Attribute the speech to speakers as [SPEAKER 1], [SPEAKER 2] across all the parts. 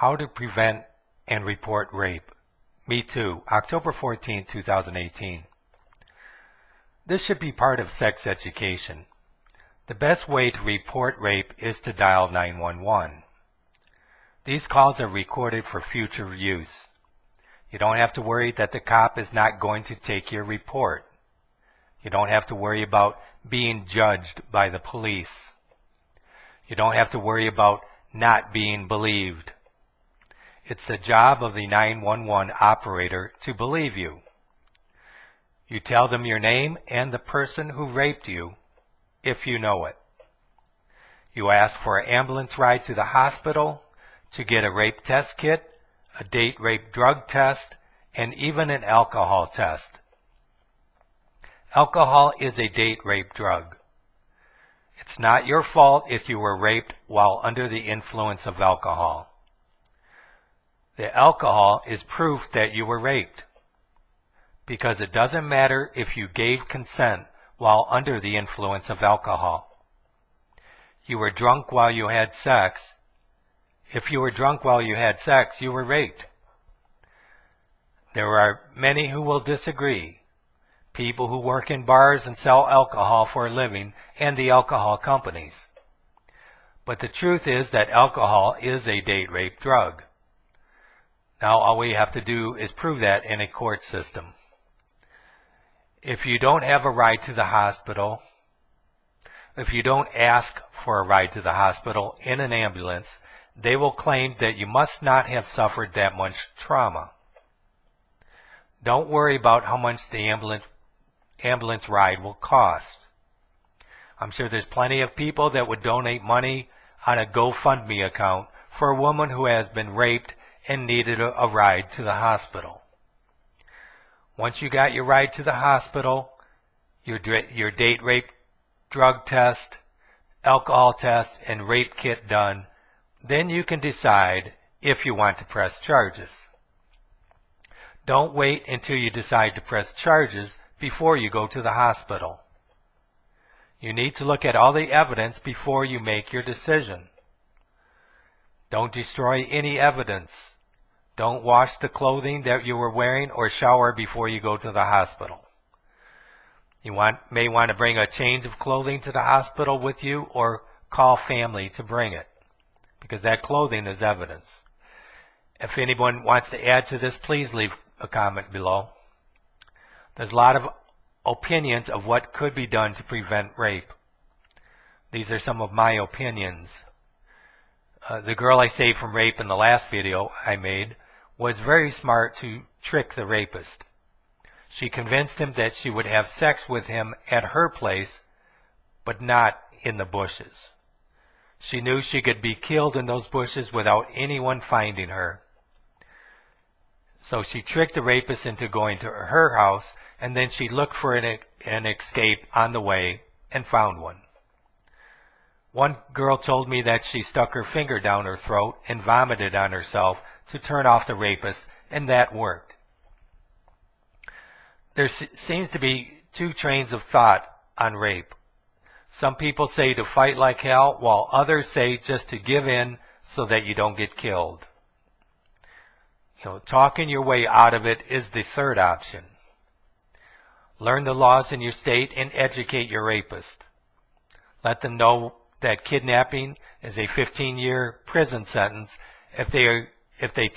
[SPEAKER 1] How to Prevent and Report Rape. MeToo, October 14, 2018. This should be part of sex education. The best way to report rape is to dial 911. These calls are recorded for future use. You don't have to worry that the cop is not going to take your report. You don't have to worry about being judged by the police. You don't have to worry about not being believed. It's the job of the 911 operator to believe you. You tell them your name and the person who raped you, if you know it. You ask for an ambulance ride to the hospital, to get a rape test kit, a date rape drug test, and even an alcohol test. Alcohol is a date rape drug. It's not your fault if you were raped while under the influence of alcohol. The alcohol is proof that you were raped, because it doesn't matter if you gave consent while under the influence of alcohol. You were drunk while you had sex. If you were drunk while you had sex, you were raped. There are many who will disagree. People who work in bars and sell alcohol for a living, and the alcohol companies. But the truth is that alcohol is a date rape drug. Now all we have to do is prove that in a court system. If you don't have a ride to the hospital, if you don't ask for a ride to the hospital in an ambulance, they will claim that you must not have suffered that much trauma. Don't worry about how much the ambulance ride will cost. I'm sure there's plenty of people that would donate money on a GoFundMe account for a woman who has been raped and needed a ride to the hospital. Once you got your ride to the hospital, your date rape drug test, alcohol test, and rape kit done, then you can decide if you want to press charges. Don't wait until you decide to press charges before you go to the hospital. You need to look at all the evidence before you make your decision. Don't destroy any evidence. Don't wash the clothing that you were wearing or shower before you go to the hospital. You may want to bring a change of clothing to the hospital with you, or call family to bring it, because that clothing is evidence. If anyone wants to add to this, please leave a comment below. There's a lot of opinions of what could be done to prevent rape. These are some of my opinions. The girl I saved from rape in the last video I made was very smart to trick the rapist. She convinced him that she would have sex with him at her place, but not in the bushes. She knew she could be killed in those bushes without anyone finding her. So she tricked the rapist into going to her house, and then she looked for an escape on the way and found one. One girl told me that she stuck her finger down her throat and vomited on herself to turn off the rapist, and that worked. There seems to be two trains of thought on rape. Some people say to fight like hell, while others say just to give in so that you don't get killed. Talking your way out of it is the third option. Learn the laws in your state and educate your rapist. Let them know that kidnapping is a 15-year prison sentence if they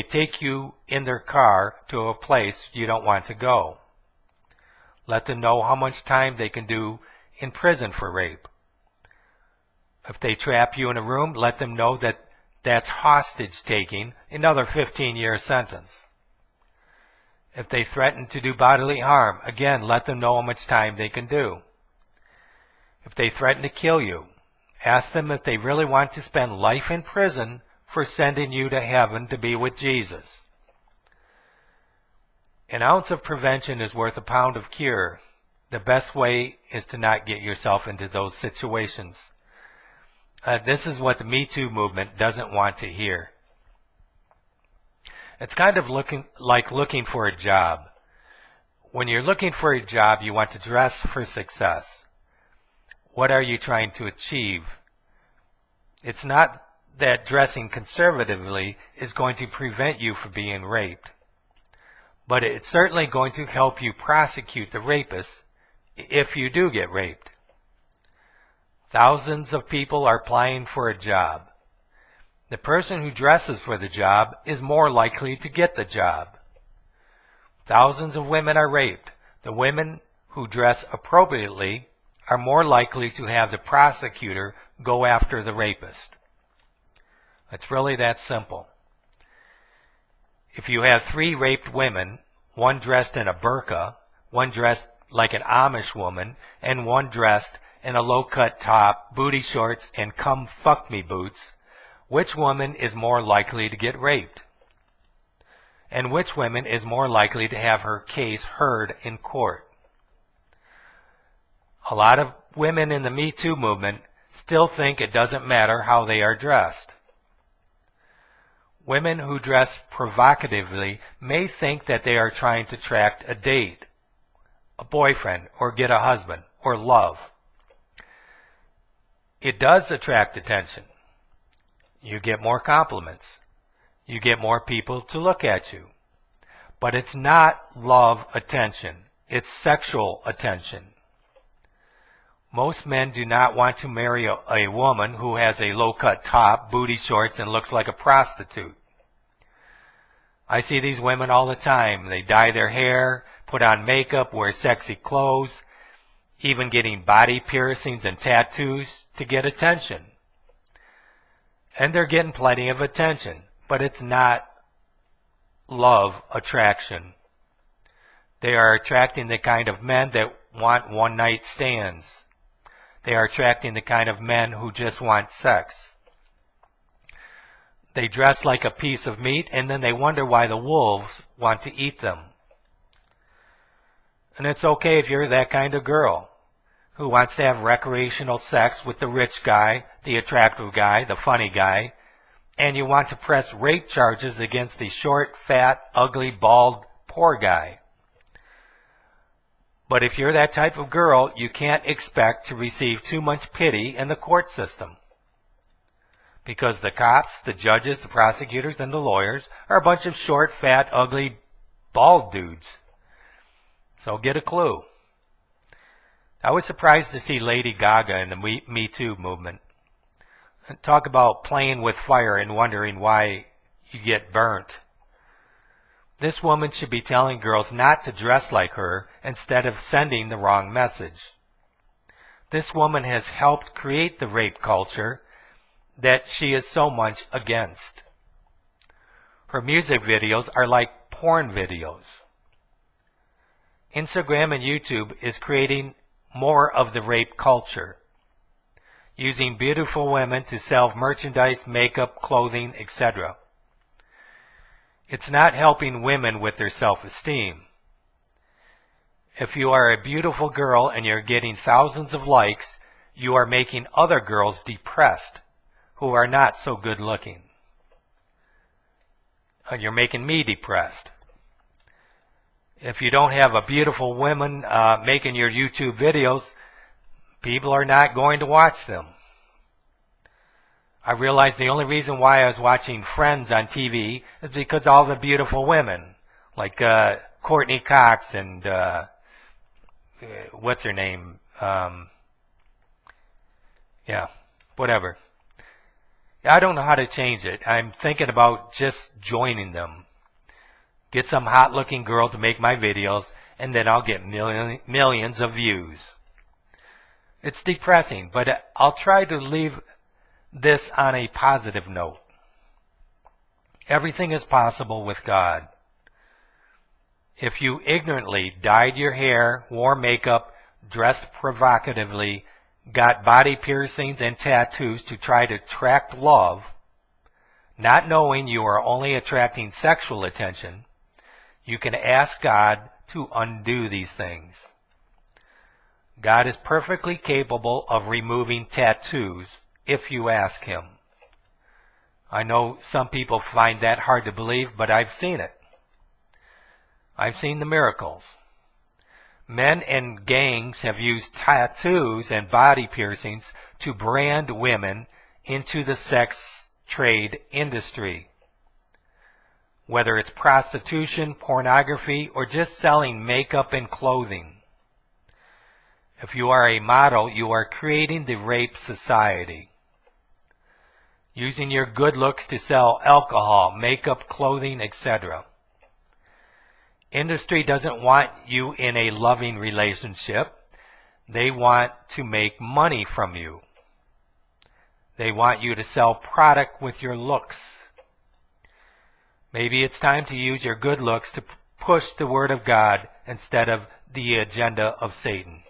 [SPEAKER 1] take you in their car to a place you don't want to go. Let them know how much time they can do in prison for rape. If they trap you in a room, let them know that that's hostage taking, another 15-year sentence. If they threaten to do bodily harm, again, let them know how much time they can do. If they threaten to kill you, ask them if they really want to spend life in prison for sending you to heaven to be with Jesus. An ounce of prevention is worth a pound of cure. The best way is to not get yourself into those situations. This is what the MeToo movement doesn't want to hear. It's kind of like looking for a job. When you're looking for a job, you want to dress for success. What are you trying to achieve? It's not that dressing conservatively is going to prevent you from being raped. But it's certainly going to help you prosecute the rapist if you do get raped. Thousands of people are applying for a job. The person who dresses for the job is more likely to get the job. Thousands of women are raped. The women who dress appropriately are more likely to have the prosecutor go after the rapist. It's really that simple. If you have 3 raped women, one dressed in a burqa, one dressed like an Amish woman, and one dressed in a low-cut top, booty shorts, and come fuck me boots, which woman is more likely to get raped? And which woman is more likely to have her case heard in court? A lot of women in the MeToo movement still think it doesn't matter how they are dressed. Women who dress provocatively may think that they are trying to attract a date, a boyfriend, or get a husband, or love. It does attract attention. You get more compliments. You get more people to look at you. But it's not love attention. It's sexual attention. Most men do not want to marry a woman who has a low-cut top, booty shorts, and looks like a prostitute. I see these women all the time. They dye their hair, put on makeup, wear sexy clothes, even getting body piercings and tattoos to get attention. And they're getting plenty of attention, but it's not love attraction. They are attracting the kind of men that want one-night stands. They are attracting the kind of men who just want sex. They dress like a piece of meat, and then they wonder why the wolves want to eat them. And it's okay if you're that kind of girl who wants to have recreational sex with the rich guy, the attractive guy, the funny guy, and you want to press rape charges against the short, fat, ugly, bald, poor guy. But if you're that type of girl, you can't expect to receive too much pity in the court system. Because the cops, the judges, the prosecutors, and the lawyers are a bunch of short, fat, ugly, bald dudes. So get a clue. I was surprised to see Lady Gaga in the Me Too movement. Talk about playing with fire and wondering why you get burnt. This woman should be telling girls not to dress like her instead of sending the wrong message. This woman has helped create the rape culture that she is so much against. Her music videos are like porn videos. Instagram and YouTube is creating more of the rape culture, using beautiful women to sell merchandise, makeup, clothing, etc. It's not helping women with their self-esteem. If you are a beautiful girl and you're getting thousands of likes, you are making other girls depressed who are not so good looking. You're making me depressed. If you don't have a beautiful woman making your YouTube videos, people are not going to watch them. I realized the only reason why I was watching Friends on TV is because all the beautiful women, like Courtney Cox and what's her name? Whatever. I don't know how to change it. I'm thinking about just joining them. Get some hot-looking girl to make my videos, and then I'll get millions of views. It's depressing, but I'll try to leave this on a positive note. Everything is possible with God. If you ignorantly dyed your hair, wore makeup, dressed provocatively, got body piercings and tattoos to try to attract love, not knowing you are only attracting sexual attention, you can ask God to undo these things. God is perfectly capable of removing tattoos if you ask Him. I know some people find that hard to believe, but I've seen it. I've seen the miracles. Men and gangs have used tattoos and body piercings to brand women into the sex trade industry. Whether it's prostitution, pornography, or just selling makeup and clothing. If you are a model, you are creating the rape society. Using your good looks to sell alcohol, makeup, clothing, etc. Industry doesn't want you in a loving relationship. They want to make money from you. They want you to sell product with your looks. Maybe it's time to use your good looks to push the Word of God instead of the agenda of Satan.